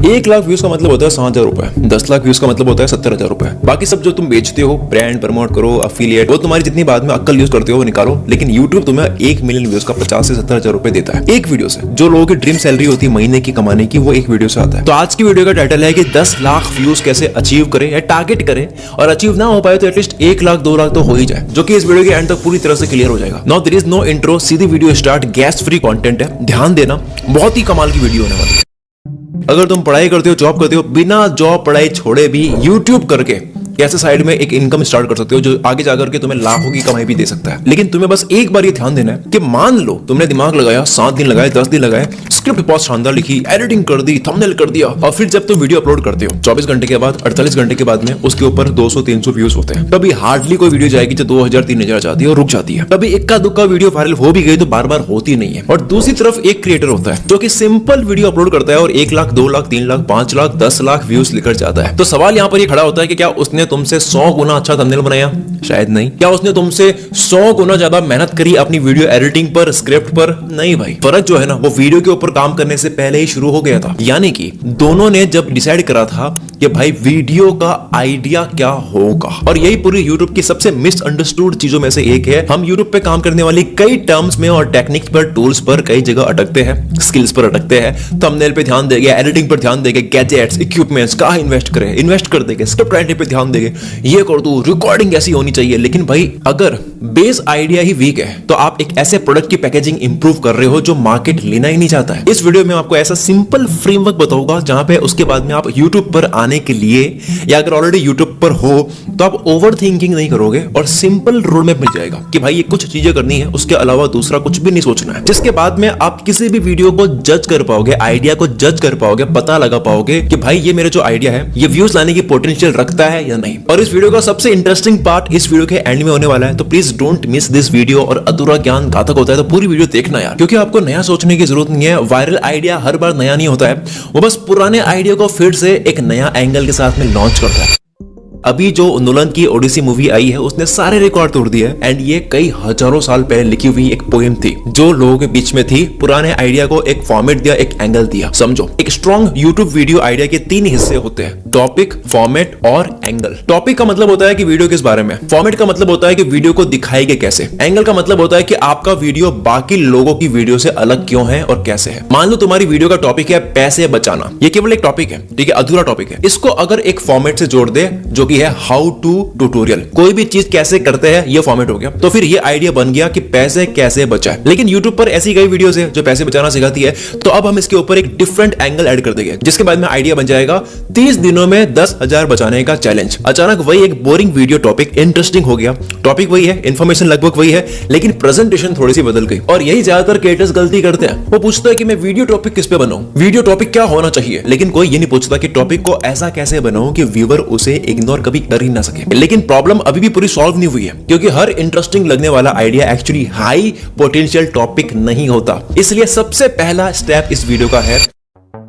1 lakh views का मतलब होता है 7,000 रुपए, 10 लाख व्यूज का मतलब होता है 70,000 रुपए। बाकी सब जो तुम बेचते हो, ब्रांड प्रमोट करो, अफिलिएट, वो तुम्हारी जितनी बाद में अक्कल यूज करते हो वो निकालो, लेकिन यूट्यूब तुम्हें 1 मिलियन व्यूज का 50 से 70,000 रुपए देता है एक वीडियो से। जो लोगों की ड्रीम सैलरी होती है महीने की कमाने की, वो एक वीडियो से आता है। तो आज की वीडियो का टाइटल है कि 10 लाख व्यूज कैसे अचीव करें या टारगेट करें, और अचीव ना हो पाए तो एटलीस्ट 1 लाख 2 लाख तो हो ही जाए, जो कि इस वीडियो के एंड तक पूरी तरह से क्लियर हो जाएगा। Now there is no intro, सीधी वीडियो स्टार्ट। गैस फ्री कंटेंट है, ध्यान देना, बहुत ही कमाल की वीडियो होने वाली है। अगर तुम पढ़ाई करते हो, जॉब करते हो, बिना जॉब पढ़ाई छोड़े भी यूट्यूब करके कैसे साइड में एक इनकम स्टार्ट कर सकते हो जो आगे जाकर के तुम्हें लाखों की कमाई भी दे सकता है। लेकिन तुम्हें बस एक बार ये ध्यान देना है कि मान लो तुमने दिमाग लगाया, 7 दिन लगाए, 10 दिन लगाए, स्क्रिप्ट बहुत शानदार लिखी, एडिटिंग कर दी, थंबनेल कर दिया, और फिर जब तुम वीडियो अपलोड करते हो 24 घंटे के बाद, 48 घंटे के बाद में उसके ऊपर 200-300 व्यूज होते हैं। कभी हार्डली कोई वीडियो जाएगी जो 2000-3000 जाती है और रुक जाती है। कभी इक्का दुक्का वीडियो वायरल हो भी गई तो बार बार होती नहीं है। और दूसरी तरफ एक क्रिएटर होता है जो कि सिंपल वीडियो अपलोड करता है और 1 लाख, 2 लाख, 3 लाख, 5 लाख, 10 लाख व्यूज लेकर जाता है। तो सवाल यहां पर ये खड़ा होता है कि क्या उसने तुमसे 100 गुना अच्छा थंबनेल बनाया? शायद नहीं। क्या उसने तुमसे 100 गुना ज्यादा मेहनत करी अपनी वीडियो एडिटिंग पर, स्क्रिप्ट पर? नहीं भाई। फर्क जो है ना वो वीडियो के ऊपर काम करने से पहले ही शुरू हो गया था। यानी कि दोनों ने जब डिसाइड करा था कि भाई वीडियो का आइडिया क्या होगा, और यही पूरी यूट्यूब की सबसे मिसअंडरस्टूड चीजों में से एक है। हम यूट्यूब पे काम करने वाली कई टर्म्स में और टेक्निक्स पर, टूल्स पर कई जगह अटकते हैं, स्किल्स पर अटकते हैं, थंबनेल पे ध्यान देंगे, एडिटिंग पर ध्यान देंगे, गैजेट्स, इक्विपमेंट्स कहां इन्वेस्ट करें, इन्वेस्ट कर देंगे, स्क्रिप्ट राइटिंग पे ध्यान देंगे, ये कर दो, रिकॉर्डिंग ऐसी होनी चाहिए। लेकिन भाई अगर बेस आइडिया ही वीक है तो आप एक ऐसे प्रोडक्ट की पैकेजिंग इंप्रूव कर रहे हो जो मार्केट लेना ही नहीं चाहता है। इस वीडियो में आपको ऐसा सिंपल फ्रेमवर्क बताऊंगा जहां पे उसके बाद में आप यूट्यूब पर आने के लिए, या अगर ऑलरेडी यूट्यूब पर हो तो आप ओवर थिंकिंग नहीं करोगे और सिंपल रोड मैप मिल जाएगा कि भाई ये कुछ चीजें करनी है, उसके अलावा दूसरा कुछ भी नहीं सोचना है। जिसके बाद में आप किसी भी वीडियो को जज कर पाओगे, आइडिया को जज कर पाओगे, पता लगा पाओगे कि भाई ये मेरा जो आइडिया है ये व्यूज लाने की पोटेंशियल रखता है या नहीं। और इस वीडियो का सबसे इंटरेस्टिंग पार्ट इस वीडियो के एंड में होने वाला है, तो please don't miss this video. और अधूरा ज्ञान घातक होता है तो पूरी वीडियो देखना यार, क्योंकि आपको नया सोचने की जरूरत नहीं है। वायरल आइडिया हर बार नया नहीं होता है, वो बस पुराने आइडिया को फिर से एक नया एंगल के साथ में लॉन्च करता है। अभी जो नोलन की ओडिसी मूवी आई है उसने सारे रिकॉर्ड तोड़ दिए, एंड ये कई हजारों साल पहले लिखी हुई एक पोएम थी जो लोगों के बीच में थी। पुराने आइडिया को एक फॉर्मेट दिया, एक एंगल दिया। समझो, एक स्ट्रॉन्ग यूट्यूब वीडियो आइडिया के 3 हिस्से होते हैं: टॉपिक, फॉर्मेट और एंगल। टॉपिक का मतलब होता है कि वीडियो किस बारे में, फॉर्मेट का मतलब होता है कि वीडियो को दिखाएंगे कैसे, एंगल का मतलब होता है कि आपका वीडियो बाकी लोगों की वीडियो से अलग क्यों है और कैसे है। मान लो तुम्हारी वीडियो का टॉपिक है पैसे बचाना, ये केवल एक टॉपिक है, ठीक है, अधूरा टॉपिक है। इसको अगर एक फॉर्मेट से जोड़ दे जो कि है हाउ टू ट्यूटोरियल, कोई भी चीज कैसे करते हैं, ये फॉर्मेट हो गया, तो फिर ये आइडिया बन गया कि पैसे कैसे बचाएं। लेकिन YouTube पर ऐसी कई वीडियोस है जो पैसे बचाना सिखाती है, तो अब हम इसके ऊपर एक डिफरेंट एंगल ऐड कर देंगे, जिसके बाद में आइडिया बन जाएगा 30 दिनों में 10,000 बचाने का चैलेंज। अचानक वही एक बोरिंग वीडियो टॉपिक इंटरेस्टिंग हो गया। टॉपिक वही है, इंफॉर्मेशन लगभग वही है, लेकिन प्रेजेंटेशन थोड़ी सी बदल गई। और यही ज्यादातर क्रिएटर्स गलती करते हैं। वो पूछता है कि मैं वीडियो टॉपिक किस पे बनाऊं, वीडियो टॉपिक क्या होना चाहिए, लेकिन कोई ये नहीं पूछता कि टॉपिक को ऐसा कैसे बनाऊं कि व्यूअर उसे इग्नोर कभी कर ही ना सके। लेकिन प्रॉब्लम अभी भी पूरी सॉल्व नहीं हुई है, क्योंकि हर इंटरेस्टिंग लगने वाला idea actually high potential topic नहीं होता। इसलिए सबसे पहला स्टेप इस वीडियो का है,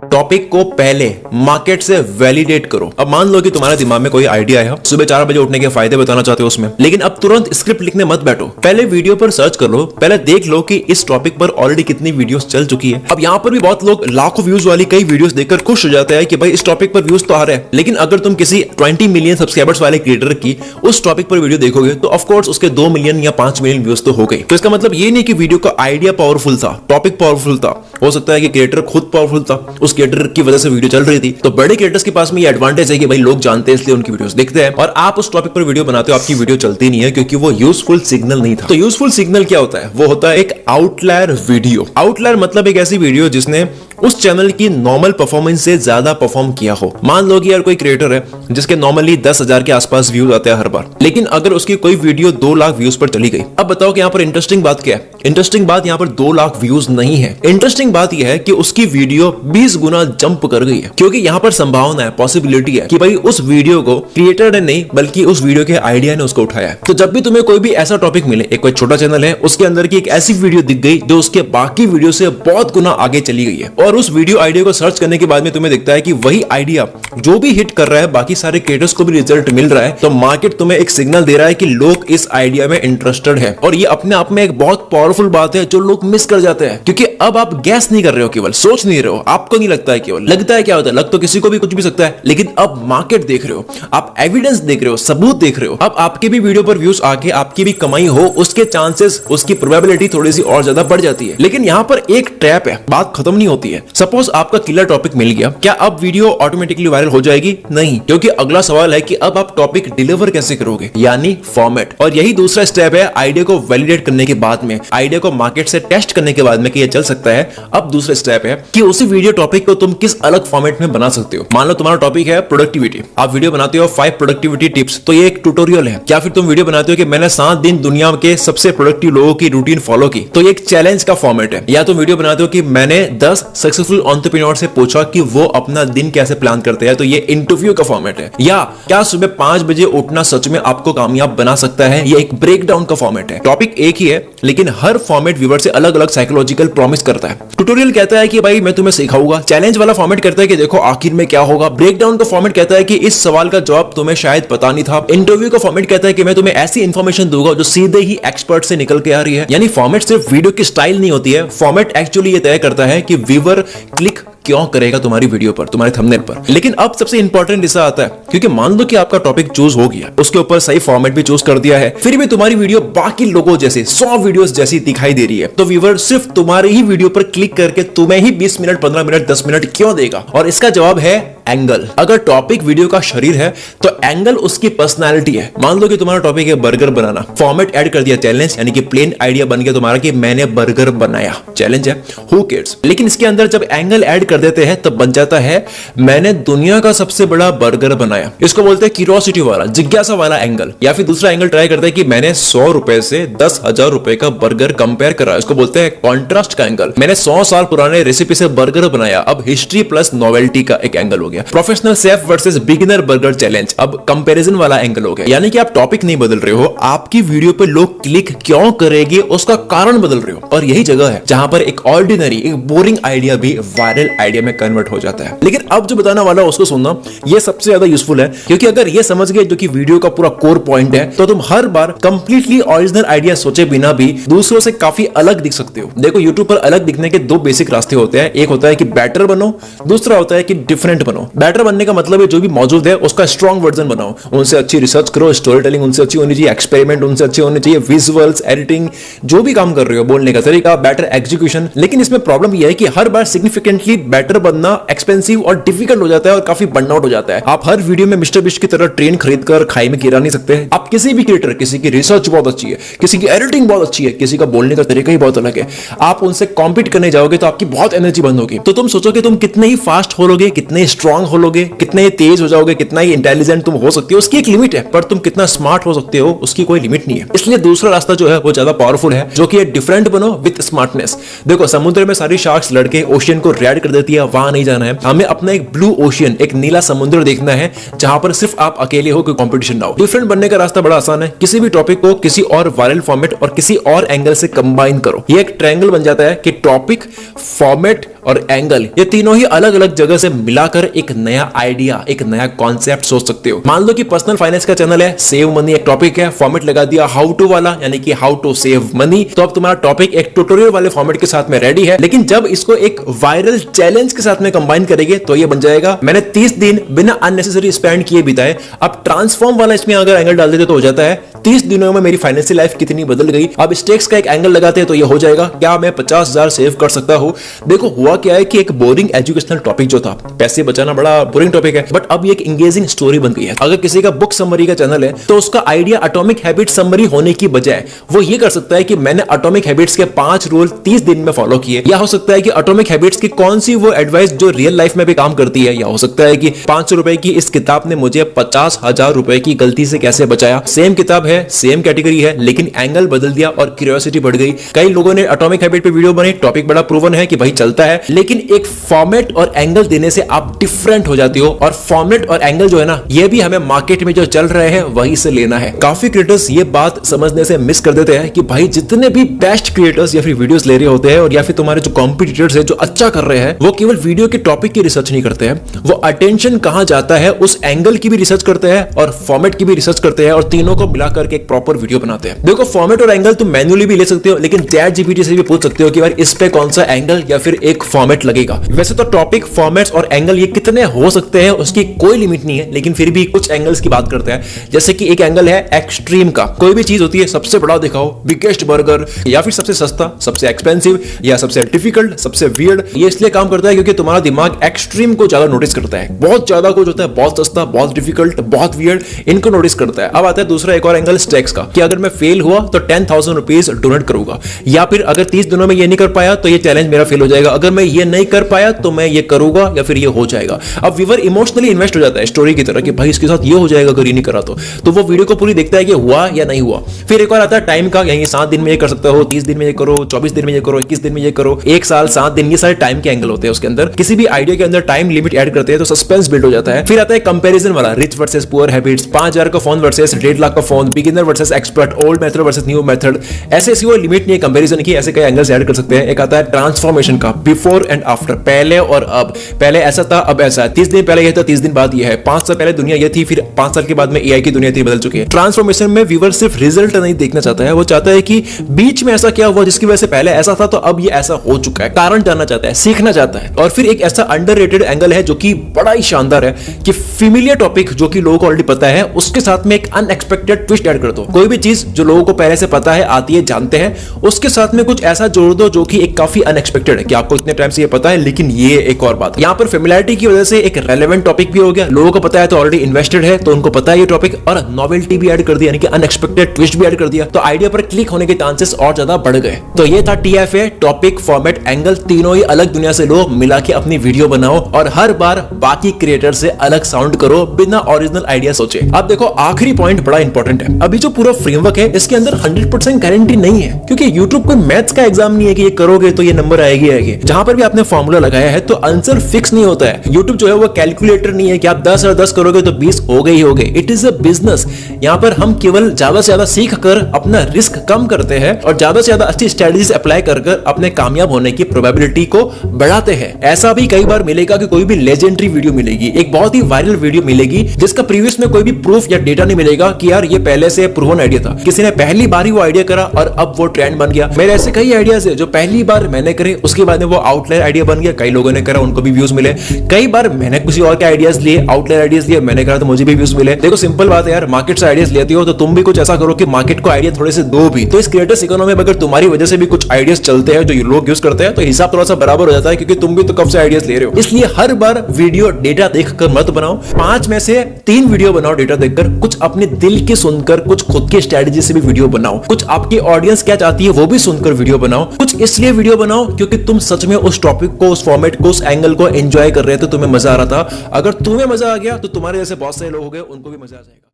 टॉपिक को पहले मार्केट से वैलिडेट करो। अब मान लो कि तुम्हारे दिमाग में कोई आइडिया है, सुबह 4 बजे उठने के फायदे बताना चाहते हो उसमें, लेकिन अब तुरंत स्क्रिप्ट लिखने मत बैठो। पहले वीडियो पर सर्च कर लो, पहले देख लो कि इस टॉपिक पर ऑलरेडी कितनी वीडियोस चल चुकी है। अब यहाँ पर भी बहुत लोग लाखों व्यूज वाली कई वीडियोस देखकर खुश हो जाते हैं कि भाई इस टॉपिक पर व्यूज तो आ रहे हैं। लेकिन अगर तुम किसी 20 मिलियन सब्सक्राइबर्स वाले क्रिएटर की उस टॉपिक पर वीडियो देखोगे तो ऑफ कोर्स उसके 2 मिलियन या 5 मिलियन व्यूज तो हो गए। तो इसका मतलब ये नहीं कि वीडियो का आइडिया पावरफुल था, टॉपिक पावरफुल था। हो सकता है कि क्रिएटर खुद पावरफुल था, उस क्रिएटर की वजह से वीडियो चल रही थी। तो बड़े क्रिएटर्स के पास में ये एडवांटेज है कि भाई लोग जानते हैं इसलिए उनकी वीडियोस देखते हैं, और आप उस टॉपिक पर वीडियो बनाते हो, आपकी वीडियो चलती नहीं है क्योंकि वो यूजफुल सिग्नल नहीं था। तो यूजफुल सिग्नल क्या होता है? वो होता है एक आउटलायर वीडियो। आउटलायर मतलब एक ऐसी वीडियो जिसने उस चैनल की नॉर्मल परफॉर्मेंस से ज्यादा परफॉर्म किया हो। मान लो कि यार कोई क्रिएटर है जिसके नॉर्मली 10,000 के आसपास व्यूज आते हैं हर बार, लेकिन अगर उसकी कोई वीडियो 2 लाख व्यूज पर चली गई। अब बताओ कि यहाँ पर इंटरेस्टिंग बात क्या है? इंटरेस्टिंग बात यहाँ पर 2 लाख व्यूज नहीं है। इंटरेस्टिंग बात यह है कि उसकी वीडियो 20 गुना जंप कर गई है, क्योंकि यहाँ पर संभावना है, पॉसिबिलिटी है कि भाई उस वीडियो को क्रिएटर ने नहीं बल्कि उस वीडियो के आइडिया ने उसको उठाया है। तो जब भी तुम्हें कोई भी ऐसा टॉपिक मिले, एक कोई छोटा चैनल है उसके अंदर की एक ऐसी वीडियो दिख गई जो उसके बाकी वीडियो से बहुत गुना आगे चली गई है, और और उस वीडियो आइडिया को सर्च करने के बाद में तुम्हें दिखता है कि वही आइडिया जो भी हिट कर रहा है, बाकी सारे क्रिएटर्स को भी रिजल्ट मिल रहा है, तो मार्केट तुम्हें एक सिग्नल दे रहा है कि लोग इस आइडिया में इंटरेस्टेड है। और ये अपने आप में एक बहुत पावरफुल बात है जो लोग मिस कर जाते हैं, क्योंकि अब आप गैस नहीं कर रहे हो, केवल सोच नहीं रहे हो, आपको नहीं लगता है, केवल लगता है। क्या होता है, लग तो किसी को भी कुछ भी सकता है, लेकिन अब मार्केट देख रहे हो, आप एविडेंस देख रहे हो, सबूत देख रहे हो। अब आपके भी वीडियो पर व्यूज आके आपकी भी कमाई हो, उसके चांसेस, उसकी प्रोबेबिलिटी थोड़ी सी और ज्यादा बढ़ जाती है। लेकिन यहां पर एक ट्रैप है, बात खत्म नहीं होती है। सपोज आपका किलर टॉपिक मिल गया, क्या अब वीडियो ऑटोमेटिकली वायरल हो जाएगी? नहीं, क्योंकि अगला सवाल है कि अब आप टॉपिक डिलीवर कैसे करोगे, यानी फॉर्मेट। और यही दूसरा स्टेप है, आइडिया को वैलिडेट करने के बाद में, आइडिया को मार्केट से टेस्ट करने के बाद में कि ये चल सकता है। अब दूसरा स्टेप है कि उसी वीडियो टॉपिक को तुम किस अलग फॉर्मेट में बना सकते हो। मान लो तुम्हारा टॉपिक है प्रोडक्टिविटी, आप वीडियो बनाते हो 5 प्रोडक्टिविटी टिप्स, तो ये एक ट्यूटोरियल है। क्या फिर तुम वीडियो बनाते हो कि मैंने 7 दिन दुनिया के सबसे प्रोडक्टिव लोगों की रूटीन फॉलो की, तो ये एक चैलेंज का फॉर्मेट है। या तुम वीडियो बनाते हो कि मैंने 10 सक्सेसफुल एंटरप्रेन्योर से पूछा कि वो अपना दिन कैसे प्लान करते हैं, तो ये इंटरव्यू का फॉर्मेट है। या क्या सुबह 5 बजे उठना सच में आपको कामयाब बना सकता है, ये एक ब्रेकडाउन का फॉर्मेट है। टॉपिक एक ही है, लेकिन हर फॉर्मेट व्यूअर से अलग अलग साइकोलॉजिकल प्रॉमिस करता है। ट्यूटोरियल कहता है कि भाई मैं तुम्हें सिखाऊंगा, चैलेंज वाला फॉर्मेट कहता है कि देखो आखिर में क्या होगा, ब्रेकडाउन का फॉर्मेट कहता है कि इस सवाल का जवाब तुम्हें शायद पता नहीं था, इंटरव्यू का फॉर्मेट कहता है कि मैं तुम्हें ऐसी इंफॉर्मेशन दूंगा जो सीधे ही एक्सपर्ट से निकल के आ रही है। यानी फॉर्मेट सिर्फ वीडियो की स्टाइल नहीं होती है, फॉर्मेट एक्चुअली ये तय करता है कि व्यूअर क्लिक क्यों करेगा तुम्हारी वीडियो पर, तुम्हारे थंबनेल पर। लेकिन अब सबसे इंपॉर्टेंट हिस्सा आता है, क्योंकि मान लो कि आपका टॉपिक चूज हो गया, उसके ऊपर सही फॉर्मेट भी चूज कर दिया है, फिर भी तुम्हारी वीडियो बाकी लोगों जैसे 100 वीडियोस जैसी दिखाई दे रही है, तो व्यूअर सिर्फ तुम्हारे ही वीडियो पर क्लिक करके तुम्हें ही 20 मिनट, 15 मिनट, 10 मिनट क्यों देगा? और इसका जवाब है एंगल। अगर टॉपिक वीडियो का शरीर है तो एंगल उसकी पर्सनालिटी है। मान लो कि तुम्हारा टॉपिक है बर्गर बनाना, फॉर्मेट ऐड कर दिया चैलेंज, यानी कि प्लेन आइडिया बन गया तुम्हारा कि मैंने बर्गर बनाया, चैलेंज है, हु केयर्स। लेकिन इसके अंदर जब एंगल ऐड कर देते हैं तब बन जाता है मैंने दुनिया का सबसे बड़ा बर्गर बनाया। इसको बोलते हैं क्यूरियोसिटी वाला, जिज्ञासा वाला एंगल। या फिर दूसरा एंगल ट्राई करते हैं कि मैंने 100 रुपए से 10,000 रुपए का बर्गर कंपेयर करा, इसको बोलते हैं कॉन्ट्रास्ट का एंगल। मैंने 100 साल पुराने रेसिपी से बर्गर बनाया, अब हिस्ट्री प्लस नोवेल्टी का एक एंगल हो गया। Professional chef versus beginner burger challenge, अब कंपैरिजन वाला एंगल हो गया। यानी कि आप टॉपिक नहीं बदल रहे हो, आपकी वीडियो पे लोग क्लिक क्यों करेंगे उसका कारण बदल रहे हो। और यही जगह है जहां पर एक ऑर्डिनरी, एक बोरिंग आइडिया भी वायरल आइडिया में कन्वर्ट हो जाता है। लेकिन अब जो बताने वाला उसको सुनना, यह सबसे ज्यादा यूजफुल है, क्योंकि अगर ये समझ गए जो कि वीडियो का पूरा कोर पॉइंट है, तो तुम हर बार कंप्लीटली ओरिजिनल आइडिया सोचे बिना भी दूसरों से काफी अलग दिख सकते हो। देखो यूट्यूब पर अलग दिखने के 2 बेसिक रास्ते होते हैं, एक होता है कि बेटर बनो, दूसरा होता है कि डिफरेंट बनो। बेटर बनने का मतलब है जो भी मौजूद है उसका स्ट्रॉन्ग वर्जन बनाओ, उनसे अच्छी रिसर्च करो, स्टोरी टेलिंग उनसे अच्छी होनी चाहिए, एक्सपेरिमेंट उनसे अच्छे होने चाहिए, विजुअल्स, एडिटिंग, जो भी काम कर रहे हो, बोलने का तरीका, बेटर एग्जीक्यूशन। लेकिन इसमें प्रॉब्लम यह है कि हर बार सिग्निफिकेंटली बेटर बनना एक्सपेंसिव और डिफिकल्ट हो जाता है और काफी बर्नआउट हो जाता है। आप हर वीडियो में मिस्टर बिस्ट की तरह ट्रेन खरीद कर खाई में गिरा नहीं सकते। आप किसी भी क्रिएटर, किसी की रिसर्च बहुत अच्छी है, किसी की एडिटिंग बहुत अच्छी है, किसी का बोलने का तरीका ही बहुत अलग है, आप उनसे कॉम्पीट करने जाओगे तो आपकी बहुत एनर्जी बंद होगी। तो तुम सोचो कि तुम कितने ही फास्ट हो लोगे, कितने स्ट्रांग हो लोगे, कितने तेज हो जाओगे, कितना ही इंटेलिजेंट तुम हो सकते हो, उसकी एक लिमिट है। पर तुम कितना स्मार्ट हो सकते हो उसकी कोई लिमिट नहीं है। इसलिए दूसरा रास्ता जो है वो ज्यादा पावरफुल है, जो कि डिफरेंट बनो विद स्मार्टनेस। देखो समुद्र में सारी शार्क्स लड़के ओशियन को रेड कर देती है, वहां नहीं जाना है। हमें अपना एक ब्लू ओशियन, एक नीला समुद्र देखना है जहां पर सिर्फ आप अकेले हो, कोई कंपटीशन ना हो। डिफरेंट बनने का रास्ता बड़ा आसान है, किसी भी टॉपिक को किसी और वायरल फॉर्मेट और किसी और एंगल से कंबाइन करो। ये एक ट्रायंगल बन जाता है कि टॉपिक, फॉर्मेट और एंगल, ये तीनों ही अलग अलग जगह से मिलाकर एक नया आइडिया, एक नया कॉन्सेप्ट सोच सकते हो। मान लो कि पर्सनल फाइनेंस का चैनल है, सेव मनी एक टॉपिक है, फॉर्मेट लगा दिया हाउ टू वाला, यानी कि हाउ टू सेव मनी। तो अब तुम्हारा टॉपिक एक ट्यूटोरियल वाले फॉर्मेट के साथ में रेडी है। लेकिन जब इसको एक वायरल चैलेंज के साथ में कंबाइन करेंगे तो ये बन जाएगा मैंने 30 दिन बिना अननेसेसरी स्पेंड किए बिताए। अब ट्रांसफॉर्म वाला इसमें अगर एंगल डाल देते तो हो जाता है 30 दिनों में मेरी फाइनेंशियल लाइफ कितनी बदल गई। अब स्टेक्स का एक एंगल लगाते हैं तो ये हो जाएगा क्या मैं 50,000 सेव कर सकता हूं। देखो हुआ क्या है कि एक बोरिंग एजुकेशनल टॉपिक जो था, पैसे बचाना बड़ा बोरिंग टॉपिक है, बट अब ये एक इंगेजिंग स्टोरी बन गई है। अगर किसी का बुक समरी का चैनल है तो उसका आइडिया एटॉमिक हैबिट समरी होने की बजाय वो ये कर सकता है कि मैंने एटॉमिक हैबिट्स के 5 रूल 30 दिन में फॉलो किए। या हो सकता है कि एटॉमिक हैबिट्स की कौन सी वो एडवाइस जो रियल लाइफ में भी काम करती है। या हो सकता है कि 500 रुपए की इस किताब ने मुझे 50,000 रुपए की गलती से कैसे बचाया। सेम किताब है है, सेम कैटेगरी है, लेकिन एंगल बदल दिया और क्यूरियोसिटी बढ़ गई। कई लोगों ने एटॉमिक हैबिट पे वीडियो बनाई, टॉपिक बड़ा प्रूवन है कि भाई चलता है, लेकिन एक फॉर्मेट और एंगल देने से आप डिफरेंट हो जाते हो। और फॉर्मेट और एंगल जो है ना, ये भी हमें मार्केट में जो चल रहे हैं वहीं से लेना है। काफी क्रिएटर्स ये बात समझने से मिस कर देते हैं कि भाई जितने भी बेस्ट क्रिएटर्स या फिर वीडियोस ले रहे होते हैं और या फिर तुम्हारे जो कॉम्पिटिटर्स है जो अच्छा कर रहे हैं, वो केवल वीडियो के टॉपिक की रिसर्च नहीं करते हैं, वो अटेंशन कहां जाता है उस एंगल की भी रिसर्च करते हैं और फॉर्मेट की भी रिसर्च करते हैं और तीनों को मिलाकर के एक प्रॉपर वीडियो बनाते हैं। देखो, फॉर्मेट और एंगल तुम मैन्युअली भी ले सकते हो, लेकिन चैट जीपीटी से भी पूछ सकते हो कि यार इस पे कौन सा एंगल या फिर एक फॉर्मेट लगेगा। वैसे तो टॉपिक, फॉर्मेट्स और एंगल ये कितने हो सकते हैं उसकी कोई लिमिट नहीं है, लेकिन फिर भी कुछ एंगल्स की बात करते हैं। जैसे कि एक एंगल है एक्सट्रीम का। कोई भी चीज होती है, सबसे बड़ा दिखाओ, बिगेस्ट बर्गर, या फिर सबसे सस्ता, सबसे एक्सपेंसिव, या सबसे डिफिकल्ट, सबसे वियर्ड। ये इसलिए काम करता है क्योंकि तुम्हारा दिमाग एक्सट्रीम को ज्यादा नोटिस करता है। बहुत ज्यादा कुछ होता है, बहुत सस्ता, बहुत डिफिकल्ट, बहुत वियर्ड, इनको नोटिस करता है। अब आता है दूसरा एक और एंगल स्टैक्स का, कि अगर मैं फेल हुआ तो 10,000 रुपीज डोनेट करूंगा, या फिर अगर 30 दिनों में ये नहीं कर पाया तो ये चैलेंज मेरा फेल हो जाएगा, अगर मैं ये नहीं कर पाया तो मैं ये करूंगा या फिर ये हो जाएगा। अब व्यूअर इमोशनली इन्वेस्ट हो जाता है स्टोरी की तरह कि भाई इसके साथ ये हो जाएगा अगर ये नहीं करा तो वो वीडियो को पूरी देखता है कि हुआ या नहीं हुआ। फिर एक और आता है टाइम का, यानी 7 दिन में ये कर सकते हो, 30 दिन में ये करो, 24 दिन में ये करो, 21 दिन में ये करो, 1 साल, 7 दिन, ये सारे टाइम के एंगल होते हैं उसके अंदर। किसी भी आइडिया के अंदर टाइम लिमिट ऐड करते हैं तो सस्पेंस बिल्ड हो जाता है। फिर आता है कंपैरिजन वाला, रिच वर्सेस पुअर हैबिट्स, 5,000 का फोन वर्सेस 1.5 लाख का phone, beginner versus expert, old method versus new method. ऐसे कोई लिमिट नहीं है कंपैरिजन की, ऐसे कई एंगल्स ऐड कर सकते हैं। एक आता है ट्रांसफॉर्मेशन का, बिफोर एंड आफ्टर, पहले और अब। पहले ऐसा था, अब ऐसा है। 30 दिन पहले यह था, 30 दिन बाद यह है। 5 साल पहले दुनिया यह थी, फिर 5 साल के बाद में एआई की दुनिया थी, बदल चुकी है। ट्रांसफॉर्मेशन में व्यूअर सिर्फ रिजल्ट नहीं देखना चाहता है, वो चाहता है कि बीच में ऐसा क्या हुआ जिसकी वजह से पहले ऐसा था तो अब ये ऐसा हो चुका है, कारण जानना चाहता है, सीखना चाहता है। और फिर एक ऐसा अंडररेटेड एंगल है जो कि बड़ा ही शानदार है कि फेमिलियर टॉपिक जो कि लोगों को ऑलरेडी पता है उसके साथ में एक अनएक्सपेक्टेड ट्विस्ट ऐड कर दो। कोई भी चीज जो लोगों को पहले से पता है, आती है, जानते हैं, उसके साथ में कुछ ऐसा जोड़ दो जो कि एक काफी अनएक्सपेक्टेड है कि आपको इतने टाइम से ये पता है, लेकिन ये एक और बात। यहाँ पर फेमिलियरिटी की वजह से एक रेलेवेंट टॉपिक भी हो गया, लोगों को पता है तो ऑलरेडी इन्वेस्टेड है तो उनको पता है ये टॉपिक, और नॉवेल्टी भी ऐड कर दिया, यानी कि अनएक्सपेक्टेड ट्विस्ट भी ऐड कर दिया, तो आइडिया पर क्लिक होने के चांसेस और ज्यादा बढ़ गए। तो ये था TFA, टॉपिक, फॉर्मेट, एंगल, तीनों ही अलग दुनिया से लो, मिला के अपनी वीडियो बनाओ और हर बार बाकी क्रिएटर से अलग साउंड करो बिना ओरिजिनल आइडिया सोचे। अब देखो, आखिरी पॉइंट बड़ा इंपॉर्टेंट है। अभी जो पूरा फ्रेमवर्क है इसके अंदर 100% गारंटी नहीं है, क्योंकि YouTube कोई मैथ्स का एग्जाम नहीं है कि ये करोगे तो ये नंबर आएगी। जहां पर भी आपने फॉर्मूला लगाया है तो आंसर फिक्स नहीं होता है। YouTube जो है वो कैलकुलेटर नहीं है कि आप 10 और 10 करोगे तो 20 हो गए ही हो गए। It is a business. यहाँ पर हम केवल ज्यादा से ज्यादा सीख कर अपना रिस्क कम करते हैं और ज्यादा से ज्यादा अच्छी स्ट्रेटजीज अप्लाई कर अपने कामयाब होने की प्रोबेबिलिटी को बढ़ाते हैं। ऐसा भी कई बार मिलेगा कि कोई भी लेजेंडरी वीडियो मिलेगी, एक बहुत ही वायरल वीडियो मिलेगी जिसका प्रीवियस में कोई भी प्रूफ या डेटा नहीं मिलेगा कि यार ये पहले से प्रूवन आइडिया था, किसी ने पहली बार ही वो आइडिया करा और अब वो ट्रेंड बन गया। मेरे ऐसे कई आइडियाज है जो पहली बार मैंने करे, उसके बाद में वो आउटलायर आइडिया बन गया, कई लोगों ने करा, उनको भी व्यूज मिले। कई बार मैंने किसी और के आइडियाज लिए, आउटलायर आइडियाज लिए, मैंने करा तो मुझे भी व्यूज मिले। देखो सिंपल बात है यार, मार्केट से आइडियाज लेती हो तो तुम भी कुछ ऐसा करो कि मार्केट को आइडिया थोड़े से दो भी। तो इस क्रिएटर्स इकोनॉमी में अगर तुम्हारी वजह से भी कुछ आइडियाज चलते हैं जो लोग यूज करते हैं तो हिसाब थोड़ा सा बराबर हो जाता है, क्योंकि तुम भी तो कब से आइडियाज ले रहे हो। इसलिए हर बार वीडियो डेटा देखकर मत बनाओ, 5 में से 3 वीडियो बनाओ डेटा देखकर, कुछ अपने दिल की सुनकर, कुछ खुद की स्ट्रेटजी से भी वीडियो बनाओ, कुछ आपकी ऑडियंस क्या चाहती है वो भी सुनकर वीडियो बनाओ, कुछ इसलिए वीडियो बनाओ क्योंकि तुम सच में उस टॉपिक को, उस फॉर्मेट को, उस एंगल को एंजॉय कर रहे थे, तुम्हें मजा आ रहा था। अगर तुम्हें मजा आ गया तो तुम्हारे जैसे बहुत सारे लोग हो गए, उनको भी मजा आ जाएगा।